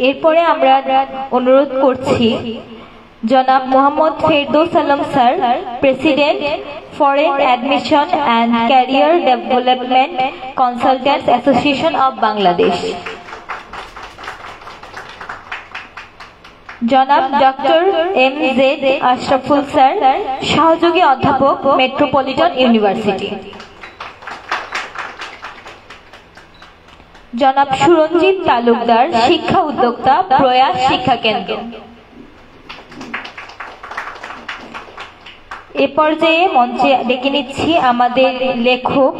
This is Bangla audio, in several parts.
এরপরে আমরা অনুরোধ করছি জনাব Mohammad Ferdous Alam sir, president foreign admission and career development consultants association of Bangladesh, জনাব ডক্টর এম.জেড আশরাফুল স্যার, সহযোগী অধ্যাপক, মেট্রোপলিটন ইউনিভার্সিটি, জনাব সুরঞ্জিত তালুকদার, শিক্ষা উদ্যোক্তা, প্রয়াস শিক্ষা কেন্দ্র। এ পর্যায়ে মঞ্চে ডেকে নিচ্ছি আমাদের লেখক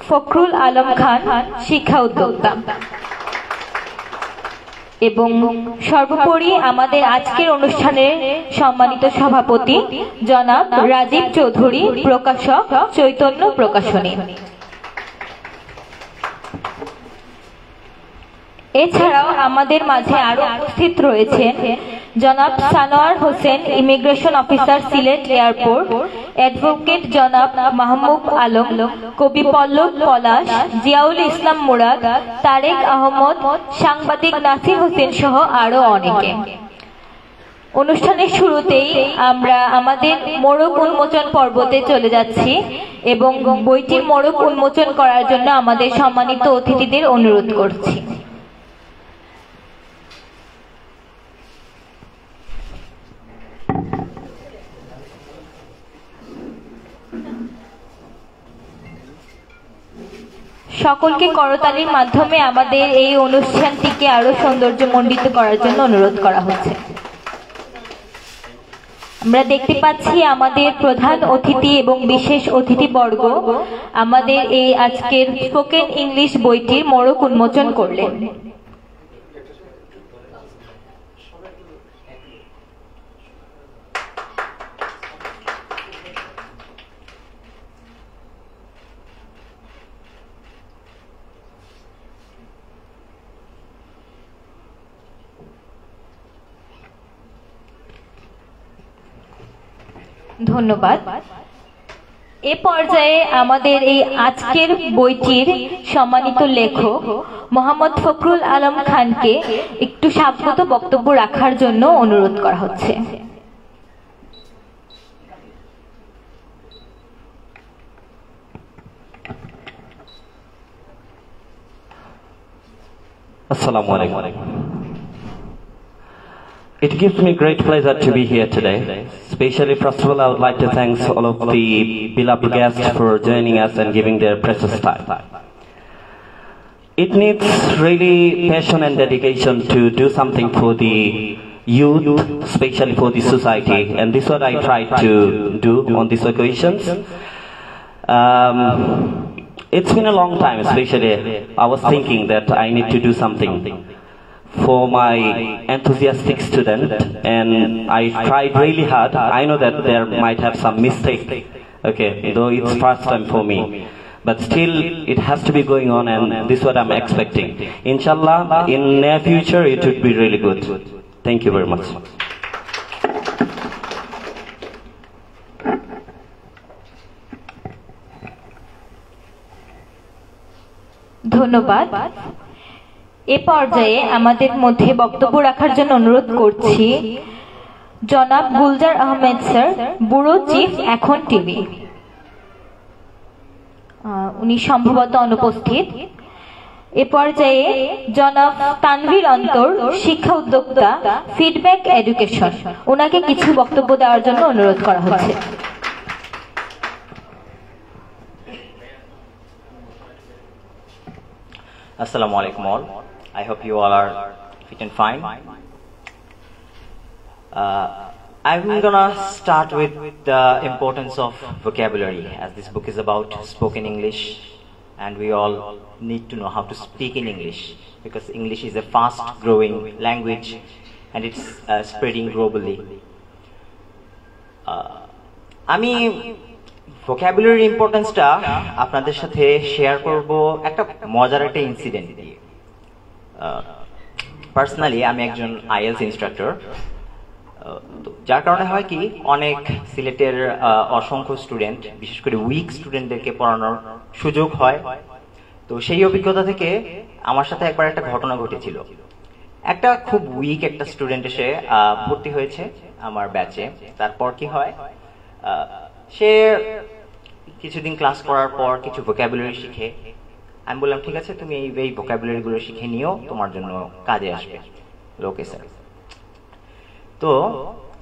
ফখরুল আলম খান, শিক্ষা উদ্যোক্তা, এবং সর্বোপরি আমাদের আজকের অনুষ্ঠানের সম্মানিত সভাপতি জনাব রাজীব চৌধুরী, প্রকাশক, চৈতন্য প্রকাশনী। এছাড়াও আমাদের মাঝে আরো উপস্থিত রয়েছেন জনাব Sanowar Hossain, immigration officer, Sylhet airport, advocate জনাব মাহমুদ আলম, কবি পল্লব পলাশ, জিয়াউল ইসলাম মুরাদ, তারেক আহমদ, সাংবাদিক নাসির হোসেন সহ আরো অনেকে। অনুষ্ঠানের শুরুতেই আমরা আমাদের মোড়ক উন্মোচন পর্বতে চলে যাচ্ছি এবং বইটির মোড়ক উন্মোচন করার জন্য আমাদের সম্মানিত অতিথিদের অনুরোধ করছি। সকলকে করতালির মাধ্যমে আমাদের এই অনুষ্ঠানটিকে আরো সৌন্দর্যমণ্ডিত করার জন্য অনুরোধ করা হচ্ছে। আমরা দেখতে পাচ্ছি আমাদের প্রধান অতিথি এবং বিশেষ অতিথিবর্গ আমাদের এই আজকের স্পোকেন ইংলিশ বইটির মোড়ক উন্মোচন করলেন। ধন্যবাদ। এ পর্যায়ে আমাদের এই আজকের বইটির সম্মানিত লেখক মোহাম্মদ ফখরুল আলম খানকে একটু স্বাগত বক্তব্য রাখার জন্য অনুরোধ করা হচ্ছে। Assalamu alaikum. It gives me great pleasure to be here today. Especially, first of all, I would like to thank all of the beloved guests for joining us and giving their precious time. It needs really passion and dedication to do something for the youth, especially for the society, and this is what I try to do on these occasions. It's been a long time, especially I was thinking that I need to do something for my enthusiastic student, and I tried really hard. I know that there might have some mistake, okay, though it's first time for me, but still it has to be going on, and this is what I'm expecting. Inshallah, in near future it would be really good. Thank you very much. ধন্যবাদ। এ পর্যায়ে আমাদের মধ্যে বক্তব্য রাখার জন্য অনুরোধ করছি জনাব Gulzar Ahmed sir, bureau chief, এখন টিভি। উনি সম্ভবত অনুপস্থিত। এ পর্যায়ে জনাব তানভীর অন্তর, শিক্ষা উদ্যোক্তা, ফিডব্যাক এডুকেশন, ওনাকে কিছু বক্তব্য দেওয়ার জন্য অনুরোধ করা হচ্ছে। Assalamu alaikum all. I hope you all are fit and fine. I'm gonna start with the importance of vocabulary, as this book is about spoken English, and we all need to know how to speak in English, because English is a fast growing language and it's spreading globally. আমি ভোকাবুলারি ইম্পর্টেন্সটা আপনাদের সাথে শেয়ার করব একটা মজার একটা ইনসিডেন্ট দিয়ে। পার্সোনালি আমি একজন আইএলস ইনস্ট্রাক্টর, যার কারণে হয় কি অনেক সিলেটের অসংখ্য স্টুডেন্ট, বিশেষ করে উইক স্টুডেন্টদেরকে পড়ানোর সুযোগ হয়। তো সেই অভিজ্ঞতা থেকে আমার সাথে একবার একটা ঘটনা ঘটেছিল। একটা খুব উইক একটা স্টুডেন্ট এসে ভর্তি হয়েছে আমার ব্যাচে। তারপর কি হয়, সে কিছুদিন ক্লাস করার পর কিছু ভোকাবুলারি শিখে। আমি বললাম ঠিক আছে, তুমি এই ভোকাবুলারি গুলো শিখে নিও, তোমার জন্য কাজে আসবে। Okay sir. তো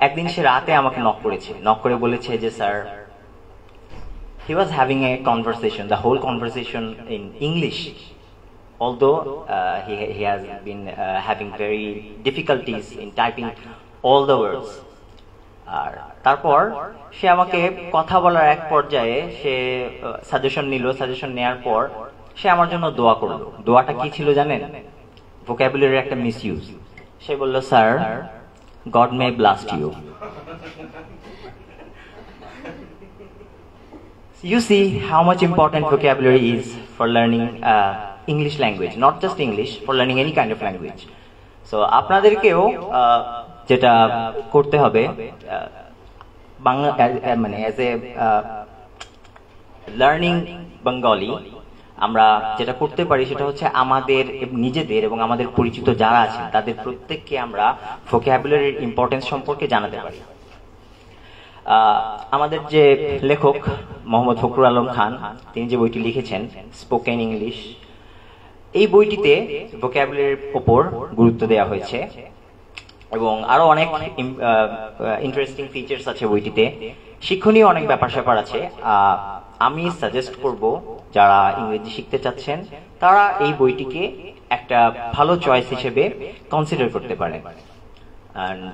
একদিন সে রাতে আমাকে নক করেছে, নক করে বলেছে যে sir, he was having a conversation, the whole conversation in English, although he has been having very difficulties in typing all the words. আর তারপর সে আমাকে কথা বলার এক পর্যায়ে সে সাজেশন নিল। সাজেশন নেওয়ার পর সে আমার জন্য দোয়া করলো। দোয়াটা কি ছিল জানেন? ভোকাবুলারির একটা মিসইউজ। সে বলল, sir, God may blast you. You see how much important vocabulary is for learning English language, not just English, for learning any kind of language. So আপনাদেরকেও যেটা করতে হবে, বাংলা মানে অ্যাজ এ লার্নিং বেঙ্গলি, আমরা যেটা করতে পারি সেটা হচ্ছে আমাদের নিজেদের এবং আমাদের পরিচিত যারা আছেন তাদের প্রত্যেককে আমরা ভোকাবুলারির ইম্পর্টেন্স সম্পর্কে জানাতে পারি। আমাদের যে লেখক মোহাম্মদ ফখরুল আলম খান, তিনি যে বইটি লিখেছেন স্পোকেন ইংলিশ, এই বইটিতে ভোকাবুলারির উপর গুরুত্ব দেওয়া হয়েছে এবং আরো অনেক ইন্টারেস্টিং ফিচার্স আছে বইটিতে। শিক্ষণীয় অনেক ব্যাপার স্যাপার আছে। আমি সাজেস্ট করব যারা ইংরেজি শিখতে চাচ্ছেন তারা এই বইটিকে একটা ভালো চয়েস হিসেবে কনসিডার করতে পারেন। And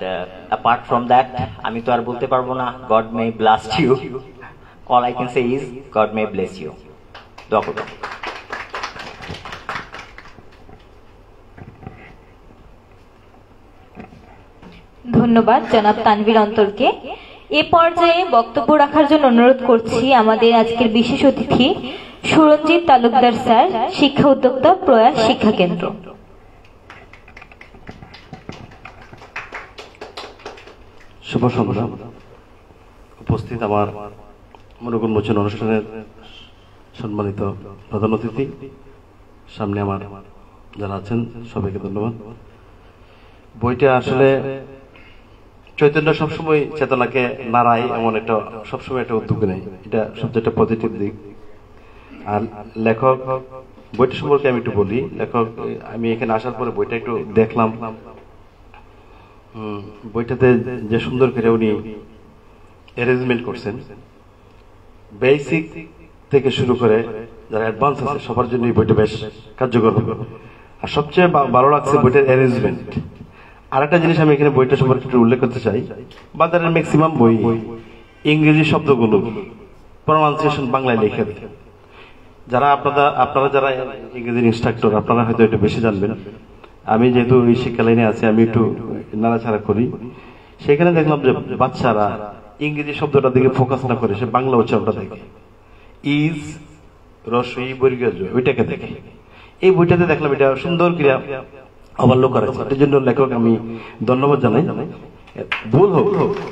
apart from that, আমি তো আর বলতে পারবো না God may blast you. All I can say is God may bless you. দোয়া করব। ধন্যবাদ জনাব তানভীর অন্তরকে। এ পর্যায়ে বক্তব্য রাখার জন্য অনুরোধ করছি আমাদের আজকের বিশেষ অতিথি সুরঞ্জিত তালুকদার স্যার, শিক্ষা উদ্যোক্তা, প্রয়াস শিক্ষা কেন্দ্র। শুভ সন্ধ্যা। উপস্থিত আমার মনোজ্ঞ উন্মোচন অনুষ্ঠানের সম্মানিত প্রধান অতিথি, সামনে আমার যারা আছেন সবাইকে ধন্যবাদ। বইটা আসলে চৈতন্য সবসময় চেতনাকে নাড়ায়, এমন একটা সবসময় একটা উদ্যোগ নেই, এটা সবচেয়ে একটা পজিটিভ দিক। আর লেখক, বইটা সম্পর্কে আমি একটু বলি। লেখক, আমি এখানে আসার পরে বইটা একটু দেখলাম। বইটাতে যে সুন্দর করে উনি অ্যারেঞ্জমেন্ট করছেন, বেসিক থেকে শুরু করে যারা অ্যাডভান্স আছে সবার জন্য এই বইটা বেশ কার্যকর হবে। আর সবচেয়ে ভালো লাগছে বইটার অ্যারেঞ্জমেন্ট। আর একটা জিনিস আমি এখানে বইটা সম্পর্কে একটু উল্লেখ করতে চাই, বাজারের ম্যাক্সিমাম বই ইংরেজি শব্দগুলো প্রনাউন্সিয়েশন বাংলায় লিখে দেয়। যারা আপনারা যারা ইংরেজির ইনস্ট্রাক্টর, আপনারা হয়তো এটা বেশি জানবেন। আমি যেহেতু এই শিক্ষা লাইনে আছি, আমি একটু নাড়াচাড়া করি। সেখানে দেখলাম যে বাচ্চারা ইংরেজি শব্দটার দিকে ফোকাস না করে সে বাংলা উচ্চারণটা দেখে, ইজ রসই বর্গীয় ওইটাকে দেখে। এই বইটাতে দেখলাম এটা সুন্দর ক্রিয়া অবলম্বন করা হয়েছে। এটার জন্য লেখক আমি ধন্যবাদ জানাই। ভুল হোক,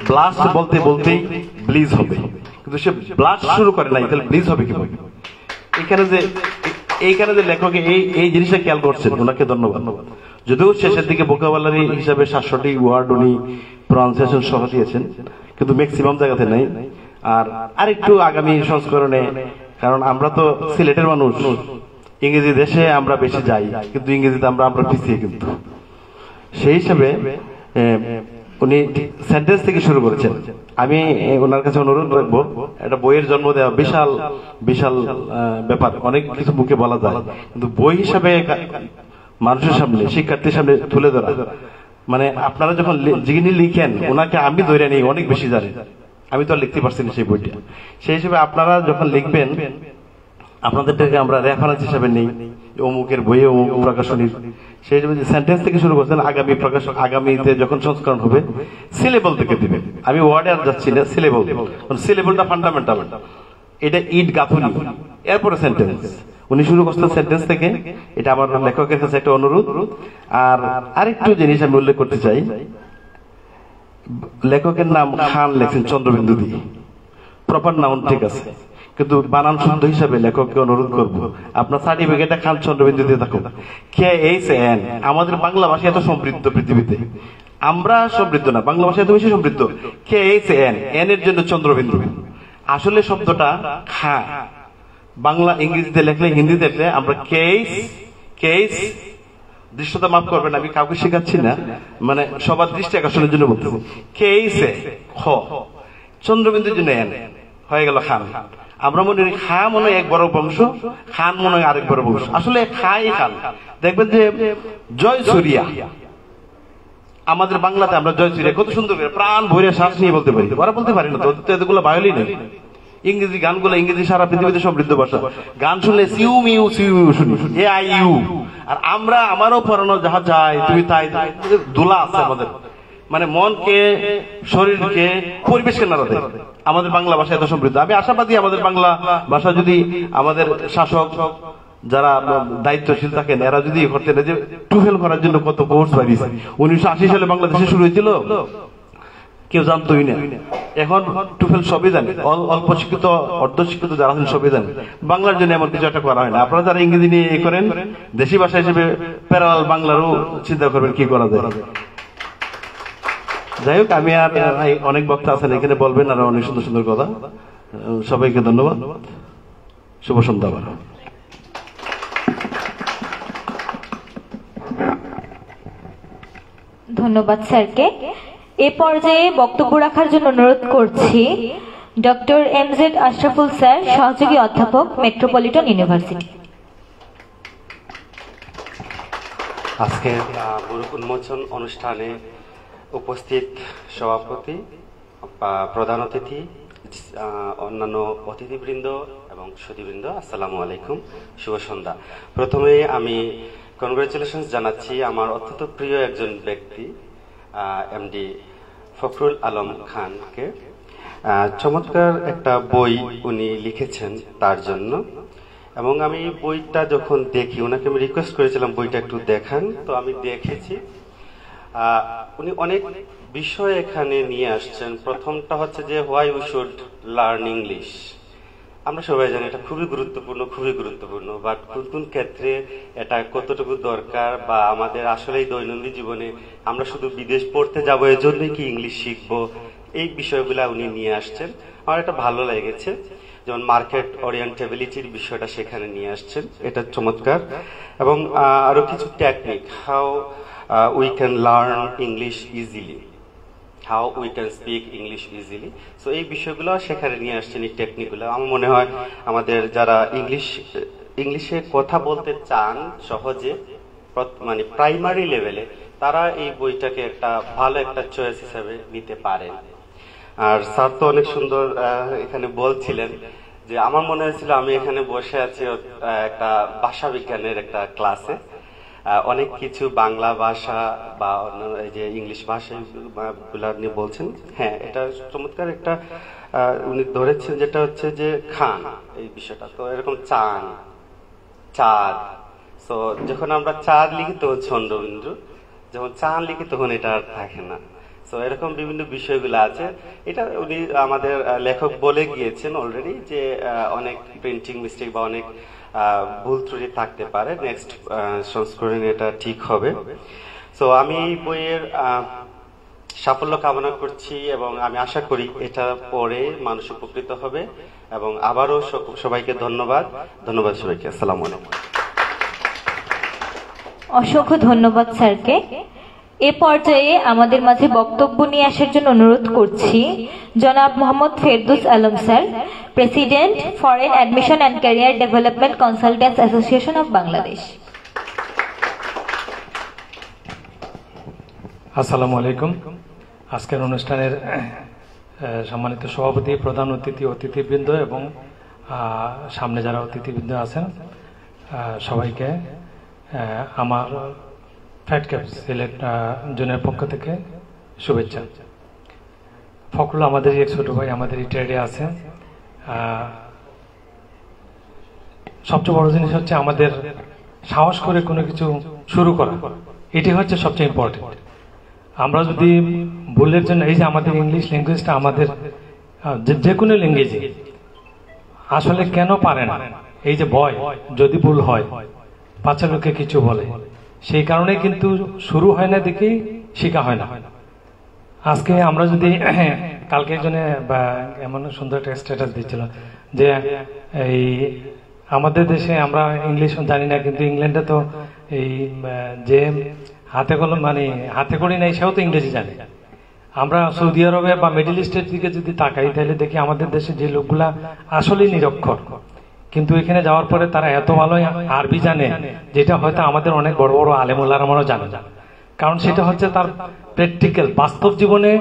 ব্লাস্ট বলতে বলতেই ব্লিজ হবে, কিন্তু সে ব্লাস্ট শুরু করে নাই, তাহলে ব্লিজ হবে কিভাবে? এইখানে যে লেখক এই জিনিসটা খেয়াল করছেন, ওনাকে ধন্যবাদ। যদিও শেষের দিকে ভোকাবুলারি হিসাবে 700টি ওয়ার্ড উনি প্রনাউন্সিয়েশন সহ দিয়েছেন, কিন্তু ম্যাক্সিমাম জায়গাতে নাই। আর আরেকটু আগামী সংস্করণে, কারণ আমরা তো সিলেটের মানুষ, ইংরেজি দেশে আমরা বেশি যাই, কিন্তু ইংরেজিতে আমরা পিছিয়ে। কিন্তু সেই হিসাবে উনি সেন্টেন্স থেকে শুরু করেছেন। আমি ওনার কাছে অনুরোধ রাখবো, একটা বইয়ের জন্ম দেওয়া বিশাল বিশাল ব্যাপার, অনেক কিছু মুখে বলা যায়, কিন্তু বই হিসাবে মানুষের সামনে, শিক্ষার্থীর সামনে তুলে ধরা, মানে আপনারা যখন যিনি লিখেন ওনাকে আমি ধরে নিই অনেক বেশি জানি, আমি তো আর লিখতে পারছি না সেই বইটা। সেই হিসেবে আপনারা যখন লিখবেন আপনাদেরটাকে আমরা রেফারেন্স হিসাবে নেই, অমুকের বইয়ে অমুক প্রকাশনীর। সেই হিসেবে যে সেন্টেন্স থেকে শুরু করছেন, আগামীতে যখন সংস্করণ হবে সিলেবল থেকে দিবেন। আমি ওয়ার্ডে আর যাচ্ছি না, সিলেবল, সিলেবলটা ফান্ডামেন্টাল, এটা ইট গাঁথুনি, এরপরে সেন্টেন্স। উনি শুরু করছেন সেন্টেন্স থেকে, এটা আমার লেখকের কাছে একটা অনুরোধ। আর আরেকটু জিনিস আমি উল্লেখ করতে চাই, লেখকের নাম খান লেখছেন চন্দ্রবিন্দু দিয়ে, প্রপার নাউন ঠিক আছে, কিন্তু বানান শুদ্ধ হিসাবে লেখককে অনুরোধ করব, আপনার সার্টিফিকেটে খান চন্দ্রবিন্দু দিয়ে থাকুন। KHN, আমাদের বাংলা ভাষা এত সমৃদ্ধ পৃথিবীতে, আমরা সমৃদ্ধ না, বাংলা ভাষা এত বেশি সমৃদ্ধ। KHN, এন এর জন্য চন্দ্রবিন্দু। আসলে শব্দটা খা, বাংলা ইংরেজিতে লেখলে হিন্দিতে লেখলে আমরা কেস, দৃশ্যতা মাফ করবেন, আমি কাউকে শেখাচ্ছি না, মানে সবার দৃষ্টি আকর্ষণের জন্য বলতেছি। কেইসে খ, চন্দ্রবিন্দুর জন্য এন, হয়ে গেল খান। আমরা মনে করি খা মনে হয় এক বড় বংশ, খান মনে হয় আরেক বড় বংশ। আসলে খাই খান। দেখবেন যে জয় সুরিয়া, আমাদের বাংলাতে আমরা জয় সুরিয়া কত সুন্দর করে প্রাণ ভরে শ্বাস নিয়ে বলতে পারি, ওরা বলতে পারি না তো, এতগুলো ভায়োলিন নেই। ইংরেজি গানগুলো, ইংরেজি সারা পৃথিবীতে সমৃদ্ধ ভাষা, গান শুনলে সিউ মিউ শুনি, AIU। আর আমরা, আমারও পড়ানো যাহা যায় তুমি তাই, দোলা আছে আমাদের, মানে মনকে, শরীরকে, পরিবেশকে নাড়া দেয়। আমাদের বাংলা ভাষা এত সমৃদ্ধ। আমি আশাবাদী আমাদের বাংলা ভাষা যদি আমাদের শাসক যারা দায়িত্বশীল থাকেন এরা যদি করতেন, যে টুফেল করার জন্য কত কোর্স বাড়িয়েছে। 1980 সালে বাংলাদেশে শুরু হয়েছিল, কেউ জানতোই না। এখন টুফেল সবই জানে, অল্প শিক্ষিত, অর্ধশিক্ষিত যারা আছেন সবই জানে। বাংলার জন্য এমন কিছু একটা করা হয় না। আপনারা যারা ইংরেজি নিয়ে করেন, দেশি ভাষা হিসেবে প্যারালাল বাংলারও চিন্তা করবেন কি করা যায়। যাই হোক, আমি আর অনেক বক্তা আছেন এখানে, বলবেন আরো অনেক সুন্দর সুন্দর কথা। সবাইকে ধন্যবাদ, শুভ সন্ধ্যা। আবার ধন্যবাদ স্যারকে। এ পর্যায়ে বক্তব্য রাখার জন্য অনুরোধ করছি ডক্টর MZ আশরাফুল স্যার, সহযোগী অধ্যাপক, মেট্রোপলিটন ইউনিভার্সিটি। আজকে বুরুক উন্মোচন অনুষ্ঠানে উপস্থিত সভাপতি, প্রধান অতিথি, অন্যান্য অতিথিবৃন্দ এবং সুধীবৃন্দ, আসসালামু আলাইকুম, শুভ সন্ধ্যা। প্রথমে আমি কনগ্রাচুলেশনস জানাচ্ছি আমার অত্যন্ত প্রিয় একজন ব্যক্তি MD ফখরুল আলম খানকে। চমৎকার একটা বই উনি লিখেছেন তার জন্য, এবং আমি বইটা যখন দেখি, ওনাকে আমি রিকোয়েস্ট করেছিলাম বইটা একটু দেখান, তো আমি দেখেছি। উনি অনেক বিষয় এখানে নিয়ে আসছেন। প্রথমটা হচ্ছে যে why we should learn English. আমরা সবাই জানি এটা খুবই গুরুত্বপূর্ণ, বাট কোন কোন ক্ষেত্রে এটা কতটুকু দরকার, বা আমাদের আসলেই দৈনন্দিন জীবনে আমরা শুধু বিদেশ পড়তে যাবো এজন্যই কি ইংলিশ শিখবো, এই বিষয়গুলা উনি নিয়ে আসছেন। আমার এটা ভালো লেগেছে, যেমন মার্কেট ওরিয়েন্টেবিলিটির বিষয়টা সেখানে নিয়ে আসছেন, এটা চমৎকার। এবং আরো কিছু technique, how we can learn English easily, how we can speak English easily. So এই বিষয়গুলো সেখানে নিয়ে আসছেন, এই টেকনিকগুলো। আমার মনে হয় আমাদের যারা ইংলিশে কথা বলতে চান সহজে, মানে প্রাইমারি লেভেলে, তারা এই বইটাকে একটা ভালো একটা চয়েস হিসাবে নিতে পারেন। আর স্যার তো অনেক সুন্দর এখানে বলছিলেন, যে আমার মনে হয়েছিল আমি এখানে বসে আছি একটা ভাষা বিজ্ঞানের একটা ক্লাসে, অনেক কিছু বাংলা ভাষা বা অন্যান্য এই যে ইংলিশ ভাষা গুলা নিয়ে বলছেন। হ্যাঁ, এটা চমৎকার একটা উনি ধরেছেন, যেটা হচ্ছে যে খান, এই বিষয়টা তো এরকম চান, চাঁদ। তো যখন আমরা চাঁদ লিখি তখন চন্দ্রবিন্দু, যখন চাঁদ লিখি তখন এটা আর থাকে না। তো এরকম বিভিন্ন বিষয়গুলো আছে। এটা উনি আমাদের লেখক বলে গিয়েছেন অলরেডি, যে অনেক প্রিন্টিং মিস্টেক বা অনেক ভুল ত্রুটি থাকতে পারে, নেক্সট সংস্করণে এটা ঠিক হবে। তো আমি এই বইয়ের সাফল্য কামনা করছি, এবং আমি আশা করি এটা পড়ে মানুষ উপকৃত হবে। এবং আবারও সবাইকে ধন্যবাদ সবাইকে, আসসালামু আলাইকুম। অসংখ্য ধন্যবাদ স্যারকে। এ পর্যায়ে আমাদের মাঝে বক্তব্য নিয়ে আসার জন্য অনুরোধ করছি জনাব Mohammad Ferdous Alam sir, president, foreign admission and career development consultants association of Bangladesh. আসসালামু আলাইকুম। আজকের অনুষ্ঠানের সম্মানিত সভাপতি, প্রধান অতিথি, অতিথিবৃন্দ এবং সামনে যারা অতিথিবৃন্দ আছেন, সবাইকে আমার ফ্যাট ক্যাপ সিলেট জোনের পক্ষ থেকে শুভেচ্ছা। ফখরুল আমাদের এক ছোট ভাই, আমাদের রিটায়ার্ডে আছে। সবচেয়ে বড় জিনিস হচ্ছে আমাদের সাহস করে কোনো কিছু শুরু করা, এটি হচ্ছে সবচেয়ে ইম্পর্টেন্ট। আমরা যদি ভুলের জন্য, এই যে আমাদের ইংলিশ ল্যাঙ্গুয়েজটা, আমাদের যে কোনো ল্যাঙ্গুয়েজে আসলে কেন পারে না, এই যে ভয়, যদি ভুল হয় বাচ্চা লোককে কিছু বলে, সেই কারণে কিন্তু শুরু হয় না, দেখি শেখা হয় না। আজকে আমরা যদি কালকে একজনে এমন সুন্দর একটা স্ট্যাটাস দিচ্ছিল যে এই আমাদের দেশে আমরা ইংলিশ জানি না, কিন্তু ইংল্যান্ডে তো এই যে হাতে কলম মানে হাতে করি নাই সেও তো ইংরেজি জানে। আমরা সৌদি আরবে বা মিডল ইস্টের দিকে যদি তাকাই তাহলে দেখি আমাদের দেশে যে লোকগুলা আসলেই নিরক্ষর, কিন্তু এখানে যাওয়ার পরে তারা এত ভালো আরবি জানে যেটা হয়তো আমাদের অনেক বড় বড় আলেমুল্লাহরাও জানে না। কারণ সেটা হচ্ছে তার প্র্যাকটিক্যাল বাস্তব জীবনে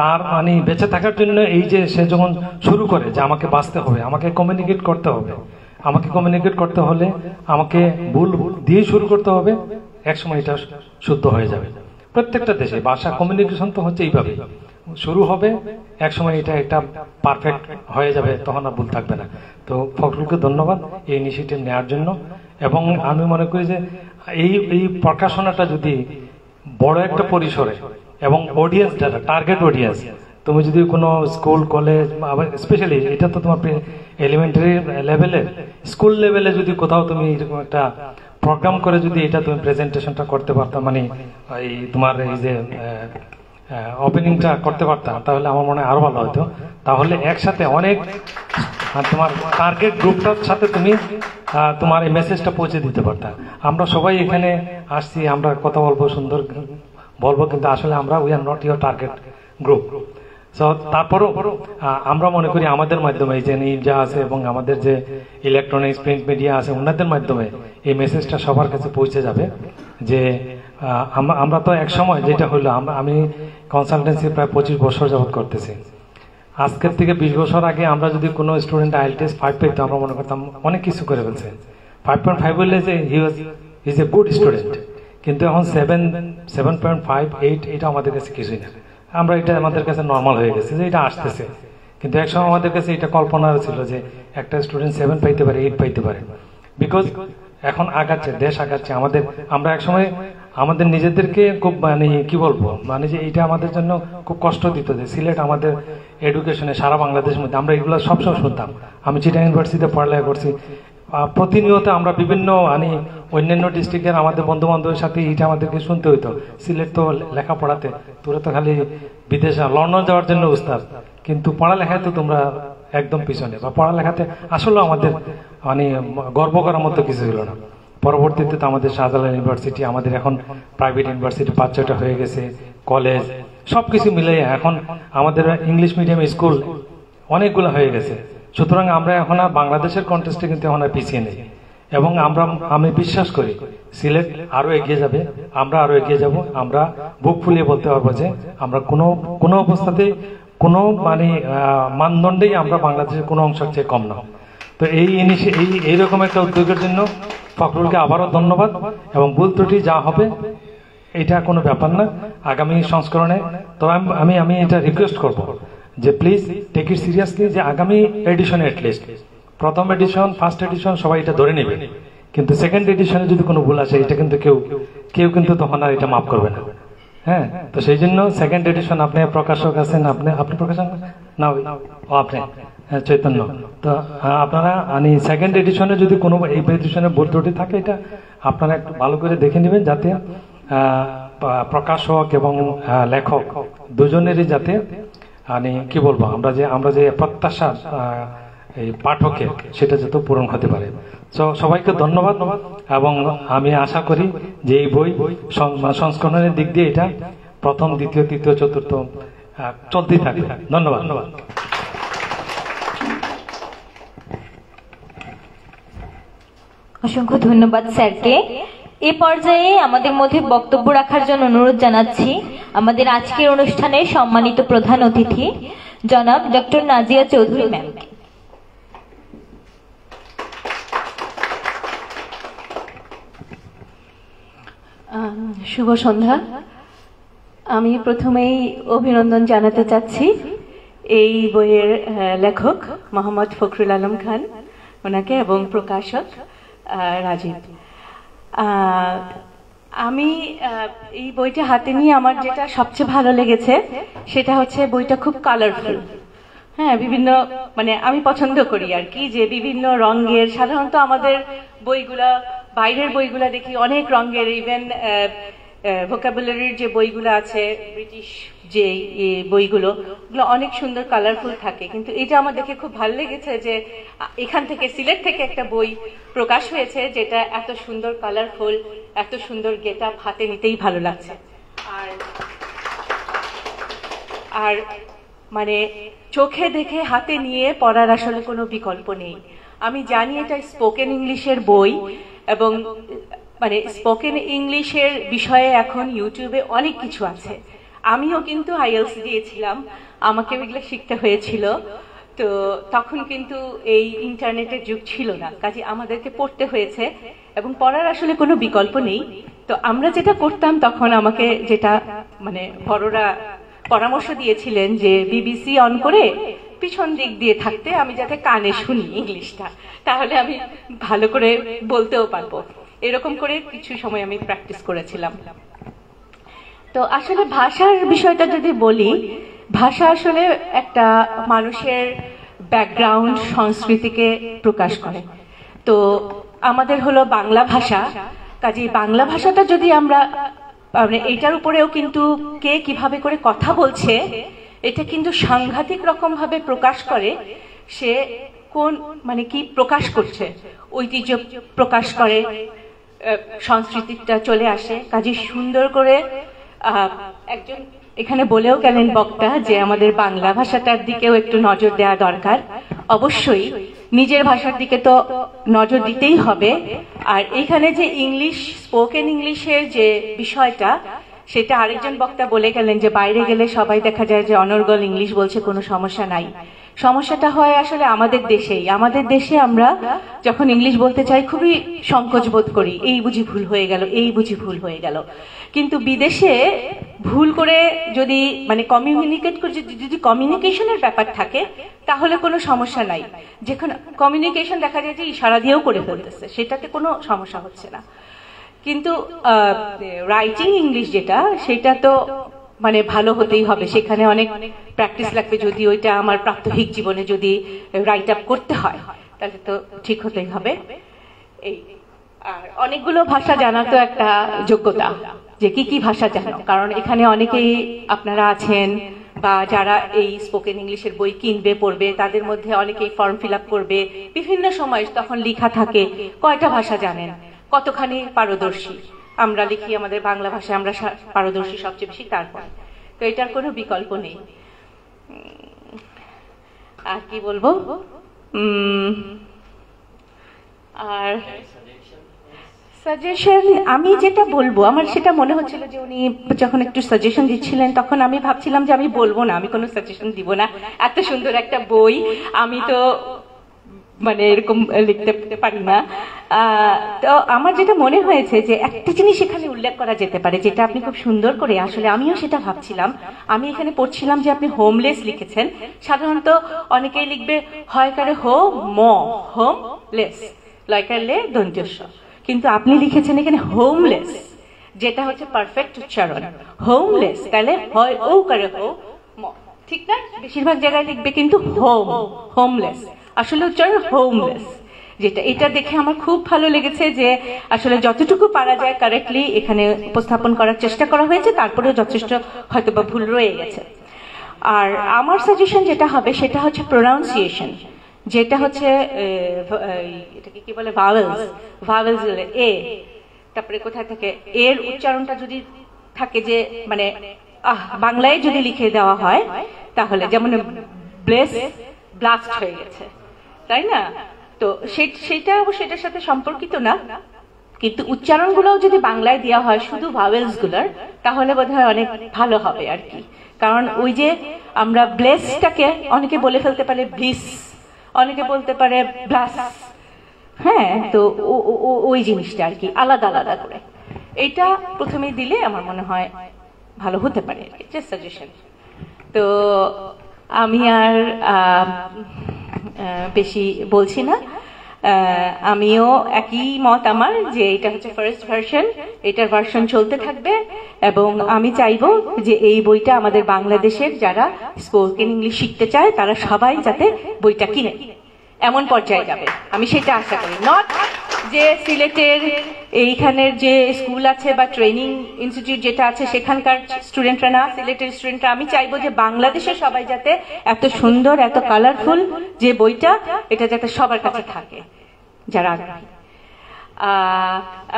তার মানে বেঁচে থাকার জন্য এই যে সে যখন শুরু করে যে আমাকে বাঁচতে হবে, আমাকে কমিউনিকেট করতে হবে, আমাকে কমিউনিকেট করতে হলে আমাকে ভুল দিয়ে শুরু করতে হবে, একসময় এটা শুদ্ধ হয়ে যাবে। প্রত্যেকটা দেশে ভাষা কমিউনিকেশন তো হচ্ছে এইভাবে শুরু হবে, একসময় এটা একটা পারফেক্ট হয়ে যাবে, তখন আর ভুল থাকবে না। তো ফখরুলকে ধন্যবাদ এই ইনিশিয়েটিভ নেওয়ার জন্য। এবং আমি মনে করি যে এই প্রকাশনাটা যদি বড় একটা পরিসরে এবং অডিয়েন্স যারা টার্গেট অডিয়েন্স, তুমি যদি কোনো স্কুল কলেজ স্পেশালি এটা তো তোমার এলিমেন্টারি লেভেলে স্কুল লেভেলে যদি কোথাও তুমি এরকম একটা প্রোগ্রাম করে যদি এটা তুমি প্রেজেন্টেশনটা করতে পারতাম, মানে এই তোমার এই যে ওপেনিংটা করতে পারতাম, তাহলে আমার মনে হয় আরো ভালো হতো। তাহলে একসাথে অনেক তোমার টার্গেট গ্রুপটার সাথে তুমি তোমার এই মেসেজটা পৌঁছে দিতে পারতাম। আমরা সবাই এখানে আসছি, আমরা কথা বলবো, সুন্দর বলবো, কিন্তু আসলে আমরা we are not your target group. So তারপরও আমরা মনে করি আমাদের মাধ্যমে এই যে নিউজ যা আছে এবং আমাদের যে ইলেকট্রনিক্স প্রিন্ট মিডিয়া আছে ওনাদের মাধ্যমে এই মেসেজটা সবার কাছে পৌঁছে যাবে যে আমরা তো এক সময় যেটা হলো, আমি কনসালটেন্সি প্রায় 25 বছর যাবত করতেছি। আজকের থেকে 20 বছর আগে আমরা যদি কোনো স্টুডেন্ট IELTS 5 পেতো, আমরা মনে করতাম অনেক কিছু করে ফেলছে। 5.5 বললে যে ইজ এ গুড স্টুডেন্ট, কিন্তু এখন 7.5 8 এটা আমাদের কাছে কিছুই না। আমরা এটা আমাদের কাছে নর্মাল হয়ে গেছে যে এটা আসতেছে, কিন্তু একসময় আমাদের কাছে এটা কল্পনা ছিল যে একটা স্টুডেন্ট 7 পাইতে পারে, 8 পাইতে পারে, বিকজ এখন আগাচ্ছে, দেশ আগাচ্ছে। আমরা একসময় আমাদের নিজেদেরকে খুব মানে কি বলবো, মানে যে এটা আমাদের জন্য খুব কষ্ট দিত যে সিলেট আমাদের এডুকেশনে সারা বাংলাদেশের মধ্যে, আমরা এগুলো সবসময় শুনতাম। আমি চিটাং ইউনিভার্সিটিতে পড়ালেখা করছি, প্রতিনিয়ত আমরা বিভিন্ন মানে অন্যান্য ডিস্ট্রিক্টের আমাদের বন্ধু বান্ধবের সাথে এটা আমাদেরকে শুনতে হইতো, সিলেট তো লেখাপড়াতে তোরা তো খালি বিদেশে লন্ডন যাওয়ার জন্য উস্তাদ, কিন্তু পড়ালেখায় তো তোমরা একদম পিছনে, বা পড়ালেখাতে আসলে আমাদের মানে গর্ব করার মতো কিছু ছিল না। পরবর্তীতে তো আমাদের শাহজালাল ইউনিভার্সিটি, আমাদের এখন প্রাইভেট ইউনিভার্সিটি 5-6টা হয়ে গেছে, কলেজ, সবকিছু মিলে এখন আমাদের ইংলিশ মিডিয়াম স্কুল অনেকগুলো হয়ে গেছে। সুতরাং আমরা এখন আর বাংলাদেশের কন্টেস্টে কিন্তু এখন আর পিছিয়ে নেই, এবং আমি বিশ্বাস করি সিলেট আরো এগিয়ে যাবে, আমরা আরো এগিয়ে যাব। আমরা বুক ফুলিয়ে বলতে পারবো যে আমরা কোনো অবস্থাতেই কোনো মানে মানদণ্ডেই আমরা বাংলাদেশের কোনো অংশের চেয়ে কম না। তো এইরকম একটা উদ্যোগের জন্য ফখরুলকে আবারও ধন্যবাদ, এবং ভুল ত্রুটি যা হবে এটা কোনো ব্যাপার না আগামী সংস্করণে। তো আমি এটা রিকোয়েস্ট করব যে প্লিজ টেক ইট সিরিয়াসলি, যে আগামী এডিশনে অ্যাটলিস্ট প্রথম এডিশন, ফার্স্ট এডিশন সবাই এটা ধরে নেবে, কিন্তু সেকেন্ড এডিশনে যদি কোনো ভুল আসে এটা কিন্তু কেউ কিন্তু তখন আর এটা মাফ করবে না। হ্যাঁ, তো সেই জন্য সেকেন্ড এডিশন, আপনি প্রকাশক আছেন, আপনি প্রকাশক না, আপনি চৈতন্য, তো আপনারা মানে সেকেন্ড এডিশনে যদি কোনো এই এডিশনে ভুল ত্রুটি থাকে এটা আপনারা একটু ভালো করে দেখে নেবেন, যাতে প্রকাশক এবং লেখক দুজনেরই যাতে মানে কি বলবো আমরা যে প্রত্যাশা এই পাঠকের সেটা যাতে পূরণ হতে পারে। সবাইকে ধন্যবাদ, এবং আমি আশা করি যে এই বই সংস্করণের দিক দিয়ে এটা প্রথম, দ্বিতীয়, তৃতীয়, চতুর্থ চলতেই থাকবে। ধন্যবাদ। অসংখ্য ধন্যবাদ স্যারকে। এ পর্যায়ে আমাদের মধ্যে বক্তব্য রাখার জন্য অনুরোধ জানাচ্ছি আমাদের আজকের অনুষ্ঠানের সম্মানিত প্রধান অতিথি জনাব ডক্টর নাজিয়া চৌধুরী ম্যামকে। শুভ সন্ধ্যা। আমি প্রথমেই অভিনন্দন জানাতে চাচ্ছি এই বইয়ের লেখক মোহাম্মদ ফখরুল আলম খান ওনাকে, এবং প্রকাশক রাজীব। আমি এই বইটা হাতে নিয়ে আমার যেটা সবচেয়ে ভালো লেগেছে সেটা হচ্ছে বইটা খুব কালারফুল, হ্যাঁ, বিভিন্ন মানে আমি পছন্দ করি আর কি, যে বিভিন্ন রঙের, সাধারণত আমাদের বইগুলা, বাইরের বইগুলা দেখি অনেক রঙের, ইভেন ভোকাবুলারির যে বইগুলো আছে ব্রিটিশ যে বইগুলো, ওগুলো অনেক সুন্দর কালারফুল থাকে। কিন্তু এটা আমার দেখে খুব ভালো লেগেছে যে এখান থেকে, সিলেট থেকে একটা বই প্রকাশ হয়েছে যেটা এত সুন্দর কালারফুল, এত সুন্দর গেট আপ, হাতে নিতেই ভালো লাগছে। আর মানে চোখে দেখে হাতে নিয়ে পড়ার আসলে কোনো বিকল্প নেই। আমি জানি এটা স্পোকেন ইংলিশের বই, এবং মানে স্পোকেন ইংলিশের বিষয়ে এখন ইউটিউবে অনেক কিছু আছে। আমিও কিন্তু আইএলটিএস দিয়েছিলাম, আমাকে এগুলো শিখতে হয়েছিল। তো তখন কিন্তু এই ইন্টারনেটের যুগ ছিল না, কাজে আমাদেরকে পড়তে হয়েছে, এবং পড়ার আসলে কোনো বিকল্প নেই। তো আমরা যেটা করতাম তখন, আমাকে যেটা মানে বড়রা পরামর্শ দিয়েছিলেন যে বিবিসি অন করে পিছন দিক দিয়ে থাকতে, আমি যাতে কানে শুনি ইংলিশটা, তাহলে আমি ভালো করে বলতেও পারবো। এরকম করে কিছু সময় আমি প্র্যাকটিস করেছিলাম। তো আসলে ভাষার বিষয়টা যদি বলি, ভাষা আসলে একটা মানুষের ব্যাকগ্রাউন্ড, সংস্কৃতিকে প্রকাশ করে। তো আমাদের হলো বাংলা ভাষা, কাজেই বাংলা ভাষাটা যদি আমরা মানে এইটার উপরেও কিন্তু কে কিভাবে করে কথা বলছে, এটা কিন্তু সাংঘাতিক রকম ভাবে প্রকাশ করে সে কোন মানে কি প্রকাশ করছে, ঐতিহ্য প্রকাশ করে, সংস্কৃতিটা চলে আসে। কাজে সুন্দর করে একজন এখানে বলেও গেলেন বক্তা যে আমাদের বাংলা ভাষাটার দিকেও একটু নজর দেওয়া দরকার। অবশ্যই নিজের ভাষার দিকে তো নজর দিতেই হবে। আর এখানে যে ইংলিশ, স্পোকেন ইংলিশের যে বিষয়টা, সেটা আরেকজন বক্তা বলে গেলেন যে বাইরে গেলে সবাই দেখা যায় যে অনর্গল ইংলিশ বলছে, কোনো সমস্যা নাই। সমস্যাটা হয় আসলে আমাদের দেশেই। আমাদের দেশে আমরা যখন ইংলিশ বলতে চাই খুবই সংকোচ বোধ করি, এই বুঝি ভুল হয়ে গেল, এই বুঝি ভুল হয়ে গেল। কিন্তু বিদেশে ভুল করে যদি মানে কমিউনিকেট করে, যদি কমিউনিকেশনের ব্যাপার থাকে তাহলে কোনো সমস্যা নাই। যেখানে কমিউনিকেশন দেখা যায় যে ইশারা দিয়েও করে ফেলতেছে, সেটাতে কোনো সমস্যা হচ্ছে না। কিন্তু রাইটিং ইংলিশ যেটা, সেটা তো মানে ভালো হতেই হবে, সেখানে অনেক প্র্যাকটিস লাগবে। যদি ওইটা আমার প্রাত্যহিক জীবনে যদি রাইট আপ করতে হয়, তাহলে তো ঠিক হতেই হবে। এই আর অনেকগুলো ভাষা জানা তো একটা যোগ্যতা, যে কি কি ভাষা জানো, কারণ এখানে অনেকেই আপনারা আছেন বা যারা এই স্পোকেন ইংলিশের বই কিনবে, পড়বে, তাদের মধ্যে অনেকেই ফর্ম ফিল আপ করবে বিভিন্ন সময়, তখন লেখা থাকে কয়টা ভাষা জানেন, কতখানি পারদর্শী। আমরা লিখি আমাদের বাংলা ভাষায় আমরা পারদর্শী সবচেয়ে বেশি, তারপর তো এটার কোনো বিকল্প নেই। আর কি বলবো, আর সাজেশন আমি যেটা বলবো, আমার সেটা মনে হচ্ছিল যে উনি যখন একটু সাজেশন দিচ্ছিলেন তখন আমি ভাবছিলাম যে আমি বলবো না, আমি কোনো সাজেশন দিব না। এত সুন্দর একটা বই, আমি তো মানে এরকম লিখতে পারি না। তো আমার যেটা মনে হয়েছে যে একটা জিনিস এখানে উল্লেখ করা যেতে পারে, যেটা আপনি খুব সুন্দর করে, আসলে আমিও সেটা ভাবছিলাম। আমি এখানে পড়ছিলাম যে আপনি হোমলেস লিখেছেন। সাধারণত অনেকেই লিখবে হয়কারে হোমলেস, লয়কার লে দন্ত্যস্য, কিন্তু আপনি লিখেছেন এখানে হোমলেস, যেটা হচ্ছে পারফেক্ট উচ্চারণ। হোমলেস তাহলে হয় ও করে হো, ঠিক না? বেশিরভাগ জায়গায় লিখবে কিন্তু হোমলেস, আসলে উচ্চারণ হোমলেস। যেটা এটা দেখে আমার খুব ভালো লেগেছে যে আসলে যতটুকু পারা যায় কারেক্টলি এখানে উপস্থাপন করার চেষ্টা করা হয়েছে, তারপরেও যথেষ্ট হয়তো বা ভুল রয়ে গেছে। আর আমার সাজেশন যেটা হবে সেটা হচ্ছে প্রোনাউন্সিয়েশন, যেটা হচ্ছে এটাকে কি বলে, ভাওয়েলস এ, তারপরে কোথায় থাকে এর উচ্চারণটা যদি থাকে যে মানে বাংলায় যদি লিখে দেওয়া হয়, তাহলে যেমন ব্লাস্ট হয়ে গেছে, তাই না? তো সেটা অবশ্য এটার সাথে সম্পর্কিত না, কিন্তু উচ্চারণগুলোও যদি বাংলায় দেওয়া হয় শুধু ভাওয়েলস গুলার, তাহলে বোধহয় অনেক ভালো হবে আর কি। কারণ ওই যে আমরা ব্লেসটাকে অনেকে বলে ফেলতে পারে ব্লিস, অনেকে বলতে পারে ব্লাস, হ্যাঁ, তো ওই জিনিসটা আর কি আলাদা আলাদা করে এটা প্রথমে দিলে আমার মনে হয় ভালো হতে পারে, জাস্ট সাজেশন। তো আমি আর বেশি বলছি না, আমিও একই মত আমার যে এটা হচ্ছে ফার্স্ট ভার্সন, এটার ভার্সন চলতে থাকবে এবং আমি চাইবো যে এই বইটা আমাদের বাংলাদেশের যারা স্পোকেন ইংলিশ শিখতে চায় তারা সবাই যাতে বইটা কিনে এমন পর্যায়ে যাবে, আমি সেটা আশা করি। নট যে সিলেটের এইখানের যে স্কুল আছে বা ট্রেনিং ইনস্টিটিউট যেটা আছে সেখানকার স্টুডেন্টরা না, সিলেটের স্টুডেন্টরা, আমি চাইবো যে বাংলাদেশের সবাই যাতে এত সুন্দর এত কালারফুল যে বইটা এটা যাতে সবার কাছে থাকে যারা আগ্রহী।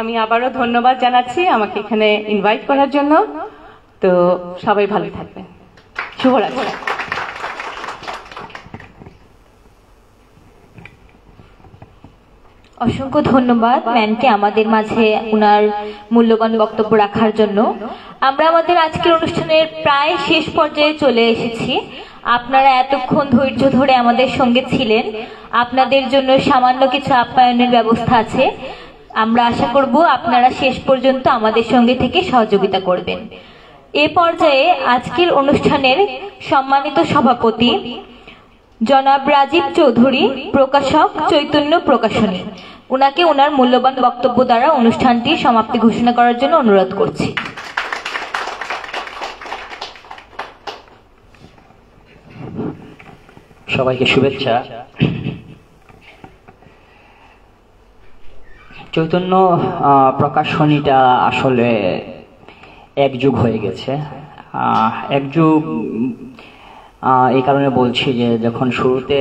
আমি আবারও ধন্যবাদ জানাচ্ছি আমাকে এখানে ইনভাইট করার জন্য। তো সবাই ভালো থাকবেন, শুভরাত্রি। অসংখ্য ধন্যবাদ ম্যামকে আমাদের মাঝে উনার মূল্যবান বক্তব্য রাখার জন্য। আমরা আমাদের আজকের অনুষ্ঠানের প্রায় শেষ পর্যায়ে চলে এসেছি। আপনারা এতক্ষণ ধৈর্য ধরে আমাদের সঙ্গে ছিলেন, আপনাদের জন্য সামান্য কিছু আপ্যায়নের ব্যবস্থা আছে। আমরা আশা করব আপনারা শেষ পর্যন্ত আমাদের সঙ্গে থেকে সহযোগিতা করবেন। এ পর্যায়ে আজকের অনুষ্ঠানের সম্মানিত সভাপতি জনাব রাজীব চৌধুরী, প্রকাশক চৈতন্য প্রকাশনী, উনাকে ওনার মূল্যবান বক্তব্য দ্বারা অনুষ্ঠানটির সমাপ্তি ঘোষণা করার জন্য অনুরোধ করছি। সবাইকে শুভেচ্ছা। চৈতন্য প্রকাশনীটা আসলে এক যুগ হয়ে গেছে। এক যুগ এই কারণে বলছি যে যখন শুরুতে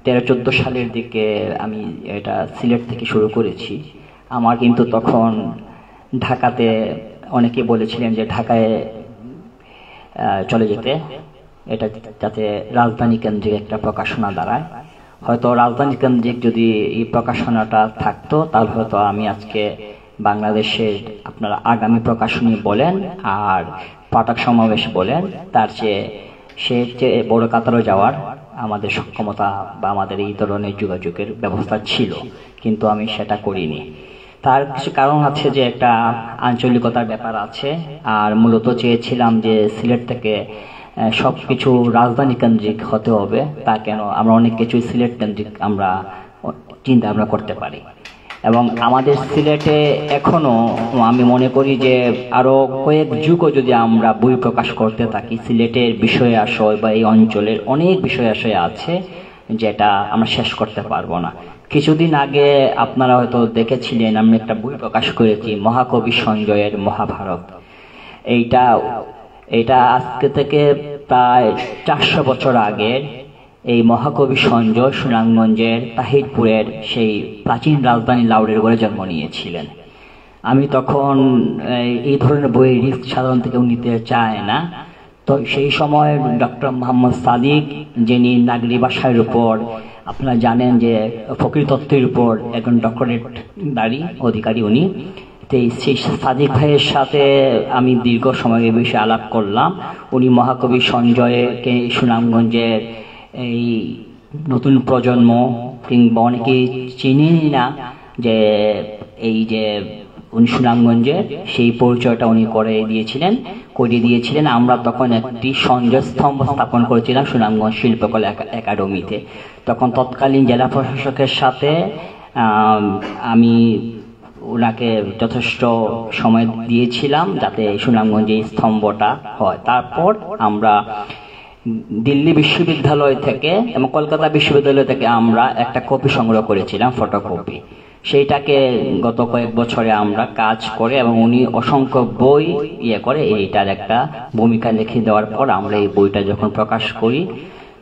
13-14 সালের দিকে আমি এটা সিলেট থেকে শুরু করেছি, আমার কিন্তু তখন ঢাকাতে অনেকে বলেছিলেন যে ঢাকায় চলে যেতে, এটা যাতে রাজধানী কেন্দ্রিক একটা প্রকাশনা দাঁড়ায়। হয়তো রাজধানী কেন্দ্রিক যদি এই প্রকাশনাটা থাকতো তাহলে হয়তো আমি আজকে বাংলাদেশের আপনারা আগামী প্রকাশনী বলেন আর পাঠক সমাবেশ বলেন তার চেয়ে বড় কাতারে যাওয়ার আমাদের সক্ষমতা বা আমাদের এই ধরনের যোগাযোগের ব্যবস্থা ছিল, কিন্তু আমি সেটা করিনি। তার কিছু কারণ আছে, যে একটা আঞ্চলিকতার ব্যাপার আছে, আর মূলত চেয়েছিলাম যে সিলেট থেকে সবকিছু রাজধানী কেন্দ্রিক হতে হবে, তা কেন আমরা অনেক কিছুই সিলেট কেন্দ্রিক আমরা চিন্তা ভাবনা করতে পারি। এবং আমাদের সিলেটে এখনো আমি মনে করি যে আরো কয়েক যুগও যদি আমরা বই প্রকাশ করতে থাকি, সিলেটের বিষয় আশয় বা এই অঞ্চলের অনেক বিষয় আশয় আছে যেটা আমরা শেষ করতে পারবো না। কিছুদিন আগে আপনারা হয়তো দেখেছিলেন আমি একটা বই প্রকাশ করেছি, মহাকবি সঞ্জয়ের মহাভারত। এইটা আজকে থেকে প্রায় 400 বছর আগের এই মহাকবি সঞ্জয় সুনামগঞ্জের তাহিরপুরের সেই প্রাচীন রাজধানী লাউড়ের ঘরে জন্ম নিয়েছিলেন। আমি তখন এই ধরনের বই রিস্ক সাধারণত কেউ নিতে চায় না, তো সেই সময় ডক্টর মোহাম্মদ সাদিক, যিনি নাগরি ভাষার উপর আপনারা জানেন যে প্রকৃতত্ত্বের উপর একজন ডক্টরেট অধিকারী উনি, সেই সাদিক ভাইয়ের সাথে আমি দীর্ঘ সময় এ বিষয়ে আলাপ করলাম। উনি মহাকবি সঞ্জয়কে সুনামগঞ্জের এই নতুন প্রজন্ম কিংবা অনেকেই চিনেনি না যে এই যে উনি সুনামগঞ্জের সেই পরিচয়টা উনি করিয়ে দিয়েছিলেন। আমরা তখন একটি সঞ্জয় স্তম্ভ স্থাপন করেছিলাম সুনামগঞ্জ শিল্পকলা একাডেমিতে। তখন তৎকালীন জেলা প্রশাসকের সাথে আমি ওনাকে যথেষ্ট সময় দিয়েছিলাম যাতে সুনামগঞ্জে এই স্তম্ভটা হয়। তারপর আমরা দিল্লি বিশ্ববিদ্যালয় থেকে এবং কলকাতা বিশ্ববিদ্যালয় থেকে আমরা একটা কপি সংগ্রহ করেছিলাম, ফটোকপি। সেইটাকে গত কয়েক বছরে আমরা কাজ করে এবং উনি অসংখ্য বই করে এইটার একটা ভূমিকা লিখে দেওয়ার পর আমরা এই বইটা যখন প্রকাশ করি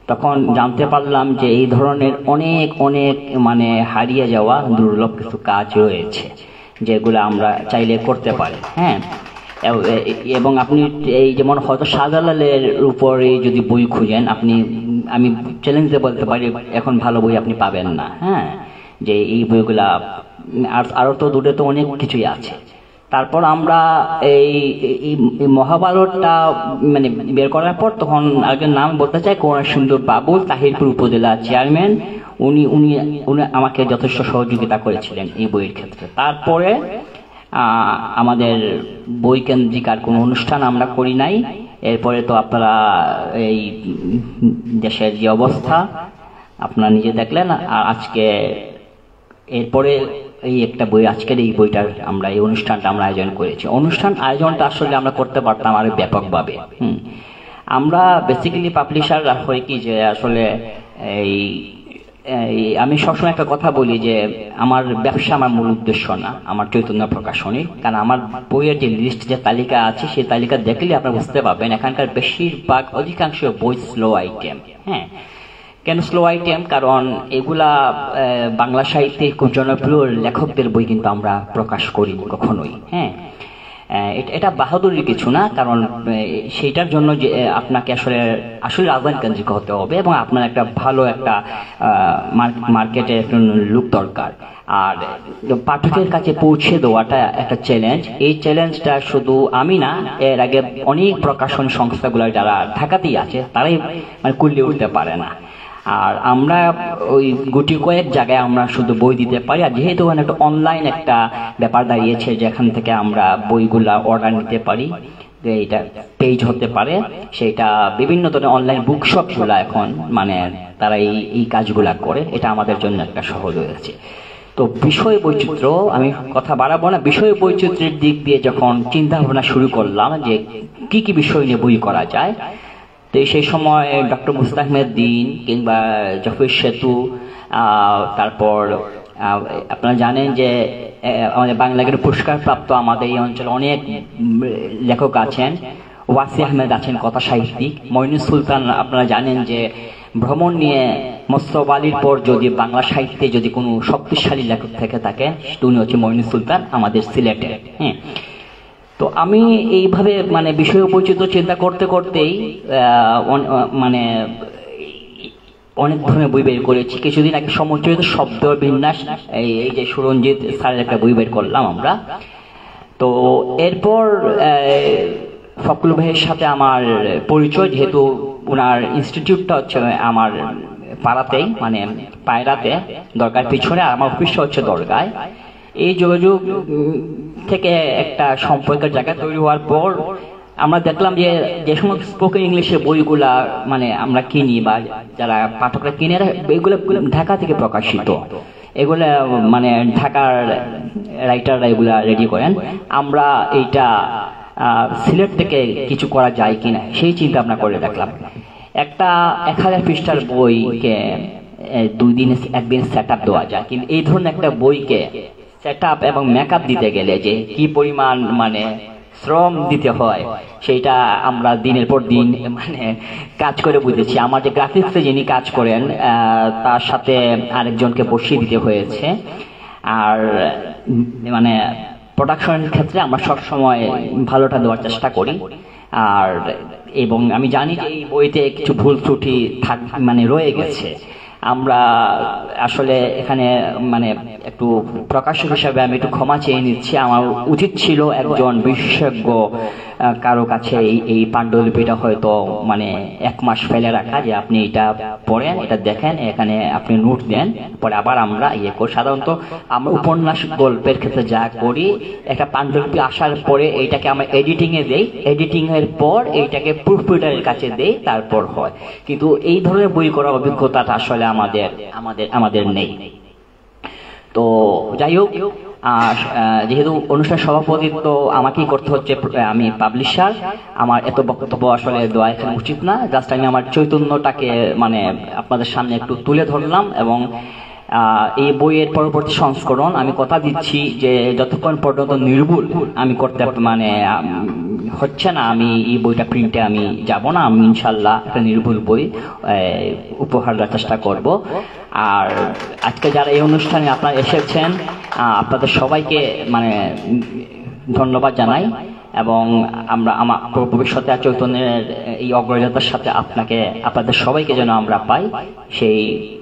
তখন জানতে পারলাম যে এই ধরনের অনেক মানে হারিয়ে যাওয়া দুর্লভ কিছু কাজ রয়েছে যেগুলো আমরা চাইলে করতে পারি। হ্যাঁ, এবং আপনি এই যেমন হয়তো শাহজালালের উপরে যদি বই খুঁজেন আমি চ্যালেঞ্জে বলতে পারি এখন ভালো বই আপনি পাবেন না। হ্যাঁ, যে এই বইগুলা আরো তো দূরে তো অনেক কিছুই আছে। তারপর আমরা এই মহাভারতটা মানে বের করার পর তখন আরেকজন নাম বলতে চাই, করুণা সুন্দর বাবুল, তাহিরপুর উপজেলা চেয়ারম্যান, উনি আমাকে যথেষ্ট সহযোগিতা করেছিলেন এই বইয়ের ক্ষেত্রে। তারপরে আমাদের বই কেন্দ্রিক আর কোনো অনুষ্ঠান আমরা করি নাই। এরপরে তো আপনারা এই দেশের যে অবস্থা আপনারা নিজে দেখলেন, আর আজকে এরপরে এই একটা বই, আজকের এই বইটার আমরা এই অনুষ্ঠানটা আমরা আয়োজন করেছি। অনুষ্ঠান আয়োজনটা আসলে আমরা করতে পারতাম আরো ব্যাপকভাবে। আমরা বেসিক্যালি পাবলিশাররা হয় কি যে আসলে এই আমি সবসময় একটা কথা বলি যে আমার ব্যবসা আমার মূল উদ্দেশ্য না, আমার চৈতন্য প্রকাশনী। কারণ আমার বইয়ের যে লিস্ট, যে তালিকা আছে, সেই তালিকা দেখলে আপনারা বুঝতে পারবেন এখানকার বেশিরভাগ অধিকাংশ বই স্লো আইটেম। হ্যাঁ, কেন স্লো আইটেম? কারণ এগুলা বাংলা সাহিত্যের খুব জনপ্রিয় লেখকদের বই কিন্তু আমরা প্রকাশ করি কখনোই। হ্যাঁ, এটা বাহাদুরির কিছু না, কারণ সেইটার জন্য যে আপনাকে আসলে রাজধানী কেন্দ্রিক হতে হবে এবং আপনার একটা ভালো একটা মার্কেটে একটা লুক দরকার। আর পাঠকের কাছে পৌঁছে দেওয়াটা একটা চ্যালেঞ্জ। এই চ্যালেঞ্জটা শুধু আমি না, এর আগে অনেক প্রকাশন সংস্থাগুলো যারা ঢাকাতেই আছে তারাই মানে কুলিয়ে উঠতে পারে না। আর আমরা ওই গুটি কয়েক জায়গায় আমরা শুধু বই দিতে পারি। আর যেহেতু একটা অনলাইন একটা ব্যাপার দাঁড়িয়েছে, যেখান থেকে আমরা বইগুলা অর্ডার নিতে পারি, এটা পেজ হতে পারে, সেটা বিভিন্ন ধরনের অনলাইন বুকশপ গুলা এখন মানে তারা এই কাজগুলা করে, এটা আমাদের জন্য একটা সহজ হয়েছে। তো বিষয় বৈচিত্র্য, আমি কথা বাড়াবো না, বিষয় বৈচিত্র্যের দিক দিয়ে যখন চিন্তা ভাবনা শুরু করলাম যে কি কি বিষয় নিয়ে বই করা যায়, তো সেই সময় ডক্টর মুস্তাহমেদ দ্বীন কিংবা জফর সেতু, তারপর আপনারা জানেন যে আমাদের বাংলা একাডেমি পুরস্কার প্রাপ্ত আমাদের এই অঞ্চলে অনেক লেখক আছেন। ওয়াসি আহমেদ আছেন কথা সাহিত্যিক। মইনুস সুলতান, আপনারা জানেন যে ভ্রমণ নিয়ে মোস্তফা আলীর পর যদি বাংলা সাহিত্যে যদি কোনো শক্তিশালী লেখক থেকে থাকে উনি হচ্ছে মইনুস সুলতান আমাদের সিলেটে। হ্যাঁ, তো আমি এইভাবে মানে বিষয় বৈচিত্র্য চিন্তা করতে করতেই মানে অনেক ধরনের বই বের করেছি। কিছুদিন আগে সমচরিত শব্দ বিন্যাস, এই যে সুরঞ্জিত স্যারের একটা বই বের করলাম আমরা। তো এরপর ফখরুল ভাইয়ের সাথে আমার পরিচয়, যেহেতু ওনার ইনস্টিটিউটটা হচ্ছে আমার পাড়াতেই, মানে পায়রাতে, দরগার পিছনে, আর আমার অফিসটা হচ্ছে দরগায়। এই যোগাযোগ থেকে একটা সম্পর্কের জায়গা তৈরি হওয়ার পর আমরা দেখলাম যে যে সমস্ত স্পোকেন ইংলিশের বইগুলা মানে আমরা কিনি বা যারা পাঠকরা কিনে, এগুলো ঢাকা থেকে প্রকাশিত, এগুলা মানে ঢাকার রাইটাররা এগুলা রেডি করেন। আমরা এইটা সিলেট থেকে কিছু করা যায় কিনা সেই চিন্তা ভাবনা করে দেখলাম। একটা 1000 পৃষ্ঠার বইকে 2 দিন একদিন সেট আপ দেওয়া যায়, কিন্তু এই ধরনের একটা বইকে সেট আপ এবং মেকআপ দিতে গেলে যে কি পরিমাণ মানে শ্রম দিতে হয়, সেইটা আমরা দিনের পর দিন মানে কাজ করে বুঝেছি। আমার যে গ্রাফিক্সে যিনি কাজ করেন তার সাথে আরেকজনকে বসিয়ে দিতে হয়েছে। আর মানে প্রোডাকশনের ক্ষেত্রে আমরা সবসময় ভালোটা দেওয়ার চেষ্টা করি। আর এবং আমি জানি যে এই বইতে কিছু ভুল ত্রুটি মানে রয়ে গেছে। আমরা আসলে এখানে মানে একটু প্রকাশক হিসাবে আমি একটু ক্ষমা চেয়ে নিচ্ছি। আমার উচিত ছিল একজন বিশেষজ্ঞ কারো কাছে এই পাণ্ডুলিপিটা হয়তো মানে 1 মাস ফেলে রাখা, যে আপনি এটা পড়েন, এটা দেখেন, এখানে আপনি নোট দেন, পরে আবার আমরা ইয়ে করি। সাধারণত আমরা উপন্যাস গল্পের ক্ষেত্রে যা করি, একটা পাণ্ডুলিপি আসার পরে এইটাকে আমরা এডিটিং এ দেই, এডিটিং এর পর এইটাকে প্রুফ রিডারের কাছে দেই, তারপর হয়। কিন্তু এই ধরনের বই করার অভিজ্ঞতাটা আসলে আমাদের নেই। তো যাই হোক, যেহেতু অনুষ্ঠান সভাপতিত্ব আমাকেই করতে হচ্ছে, আমি পাবলিশার, আমার এত বক্তব্য আসলে দেওয়া এখানে উচিত না। জাস্ট আমি আমার চৈতন্যটাকে মানে আপনাদের সামনে একটু তুলে ধরলাম। এবং এই বইয়ের পরবর্তী সংস্করণ আমি কথা দিচ্ছি যে যতক্ষণ পর্যন্ত নির্ভুল আমি করতে মানে হচ্ছে না, আমি এই বইটা প্রিন্টে আমি যাব না। আমি ইনশাল্লাহ একটা নির্ভুল বই উপহার দেওয়ার চেষ্টা করব। আর আজকে যারা এই অনুষ্ঠানে আপনারা এসেছেন, আপনাদের সবাইকে মানে ধন্যবাদ জানাই। এবং আমরা আমার ভবিষ্যতে চৈতন্যের এই অগ্রযাত্রার সাথে আপনাদের সবাইকে যেন আমরা পাই, সেই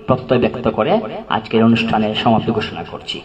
প্রত্যয় ব্যক্ত করে আজকের অনুষ্ঠানের সমাপ্তি ঘোষণা করছি।